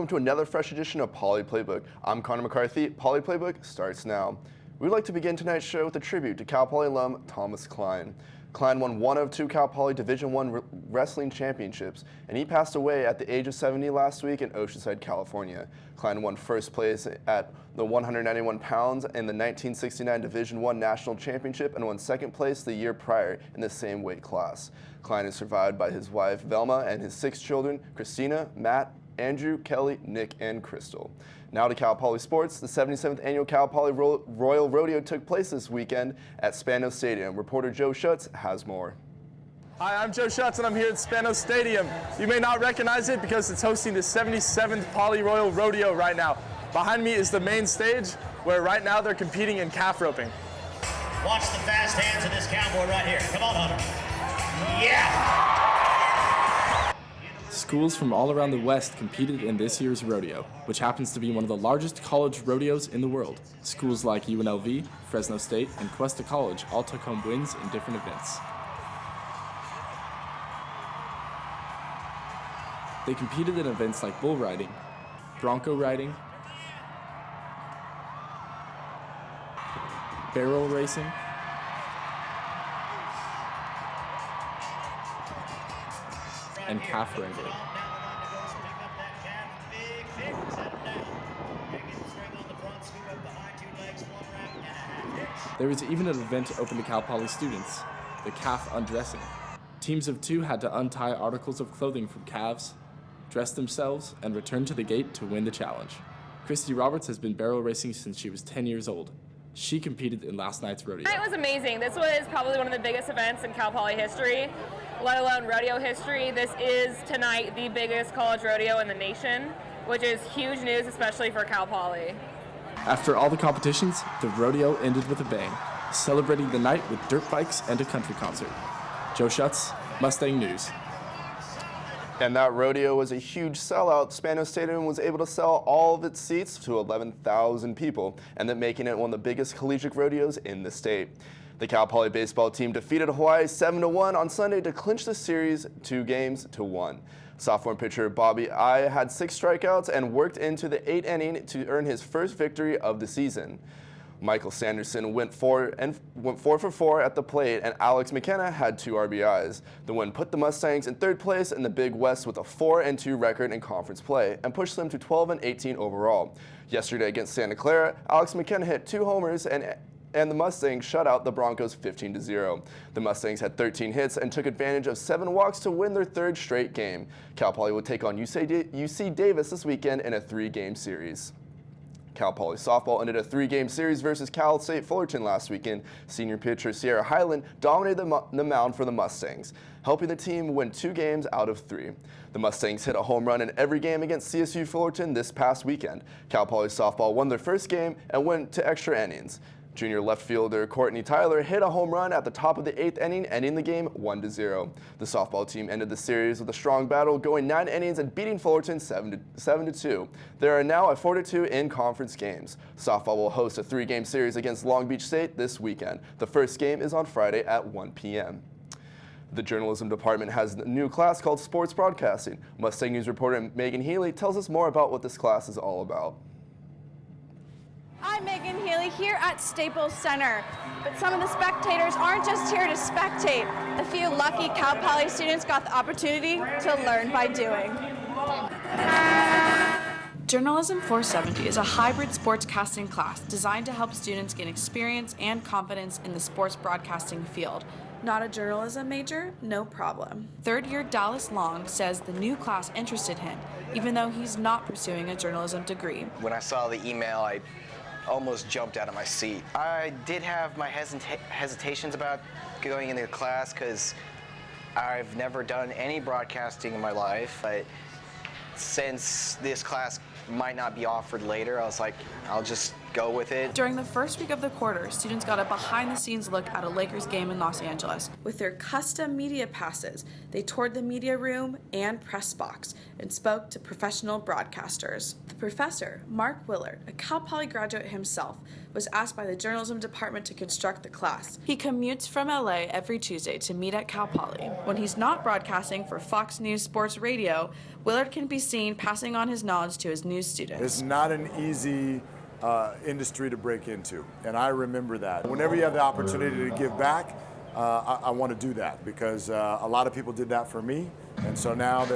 welcome to another fresh edition of Poly Playbook. I'm Connor McCarthy. Poly Playbook starts now. We'd like to begin tonight's show with a tribute to Cal Poly alum Thomas Klein. Klein won one of two Cal Poly Division I wrestling championships, and he passed away at the age of 70 last week in Oceanside, California. Klein won first place at the 191 pounds in the 1969 Division I National Championship and won second place the year prior in the same weight class. Klein is survived by his wife, Velma, and his 6 children, Christina, Matt, Andrew, Kelly, Nick, and Crystal. Now to Cal Poly sports. The 77th annual Cal Poly Royal Rodeo took place this weekend at Spano Stadium. Reporter Joe Schutz has more. Hi, I'm Joe Schutz and I'm here at Spano Stadium. You may not recognize it because it's hosting the 77th Poly Royal Rodeo right now. Behind me is the main stage where right now they're competing in calf roping. Watch the fast hands of this cowboy right here. Come on, Hunter. Yeah! Schools from all around the West competed in this year's rodeo, which happens to be one of the largest college rodeos in the world. Schools like UNLV, Fresno State, and Cuesta College all took home wins in different events. They competed in events like bull riding, bronco riding, barrel racing, and calf wrangling. There was even an event open to Cal Poly students, the calf undressing. Teams of 2 had to untie articles of clothing from calves, dress themselves, and return to the gate to win the challenge. Christy Roberts has been barrel racing since she was 10 years old. She competed in last night's rodeo. It was amazing. This was probably one of the biggest events in Cal Poly history, let alone rodeo history. This is tonight the biggest college rodeo in the nation, which is huge news, especially for Cal Poly. After all the competitions, the rodeo ended with a bang, celebrating the night with dirt bikes and a country concert. Joe Schutz, Mustang News. And that rodeo was a huge sellout. Spano Stadium was able to sell all of its seats to 11,000 people, and then making it one of the biggest collegiate rodeos in the state. The Cal Poly baseball team defeated Hawaii 7-1 on Sunday to clinch the series 2-1. Sophomore pitcher Bobby I had 6 strikeouts and worked into the 8th inning to earn his first victory of the season. Michael Sanderson went 4 for 4 at the plate, and Alex McKenna had 2 RBIs. The win put the Mustangs in 3rd place in the Big West with a 4-2 record in conference play and pushed them to 12-18 overall. Yesterday against Santa Clara, Alex McKenna hit 2 homers and the Mustangs shut out the Broncos 15-0. The Mustangs had 13 hits and took advantage of 7 walks to win their 3rd straight game. Cal Poly will take on UC Davis this weekend in a 3-game series. Cal Poly softball ended a 3-game series versus Cal State Fullerton last weekend. Senior pitcher Sierra Highland dominated the mound for the Mustangs, helping the team win 2 games out of 3. The Mustangs hit a home run in every game against CSU Fullerton this past weekend. Cal Poly softball won their first game and went to extra innings. Junior left fielder Courtney Tyler hit a home run at the top of the 8th inning, ending the game 1-0. The softball team ended the series with a strong battle, going 9 innings and beating Fullerton 7-2. They are now at 4-2 in conference games. Softball will host a 3-game series against Long Beach State this weekend. The first game is on Friday at 1 p.m. The journalism department has a new class called Sports Broadcasting. Mustang News reporter Megan Healy tells us more about what this class is all about. I'm Megan Healy here at Staples Center, but some of the spectators aren't just here to spectate. A few lucky Cal Poly students got the opportunity to learn by doing. Journalism 470 is a hybrid sportscasting class designed to help students gain experience and confidence in the sports broadcasting field. Not a journalism major? No problem. 3rd-year Dallas Long says the new class interested him, even though he's not pursuing a journalism degree. When I saw the email, I almost jumped out of my seat. I did have my hesitations about going into the class because I've never done any broadcasting in my life, but since this class might not be offered later, I was like, I'll just go with it. During the first week of the quarter, students got a behind-the-scenes look at a Lakers game in Los Angeles. With their custom media passes, they toured the media room and press box and spoke to professional broadcasters. The professor, Mark Willard, a Cal Poly graduate himself, was asked by the journalism department to construct the class. He commutes from LA every Tuesday to meet at Cal Poly. When he's not broadcasting for Fox News Sports Radio, Willard can be seen passing on his knowledge to his new students. It's not an easy industry to break into, and I remember that. Whenever you have the opportunity to give back, I want to do that because a lot of people did that for me, and so now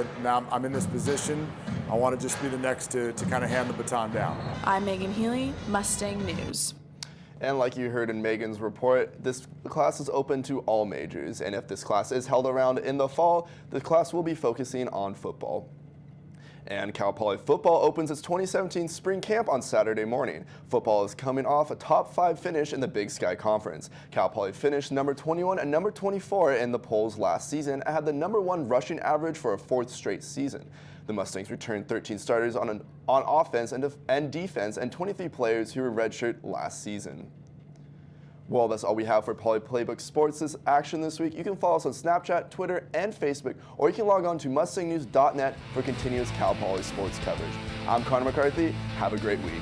I'm in this position, I want to just be the next to kind of hand the baton down. I'm Megan Healy, Mustang News. And like you heard in Megan's report, this class is open to all majors, and if this class is held around in the fall, the class will be focusing on football. And Cal Poly football opens its 2017 spring camp on Saturday morning. Football is coming off a top 5 finish in the Big Sky Conference. Cal Poly finished number 21 and number 24 in the polls last season and had the number 1 rushing average for a 4th straight season. The Mustangs returned 13 starters on offense and defense and 23 players who were redshirt last season. Well, that's all we have for Poly Playbook Sports' action this week. You can follow us on Snapchat, Twitter, and Facebook, or you can log on to mustangnews.net for continuous Cal Poly sports coverage. I'm Connor McCarthy. Have a great week.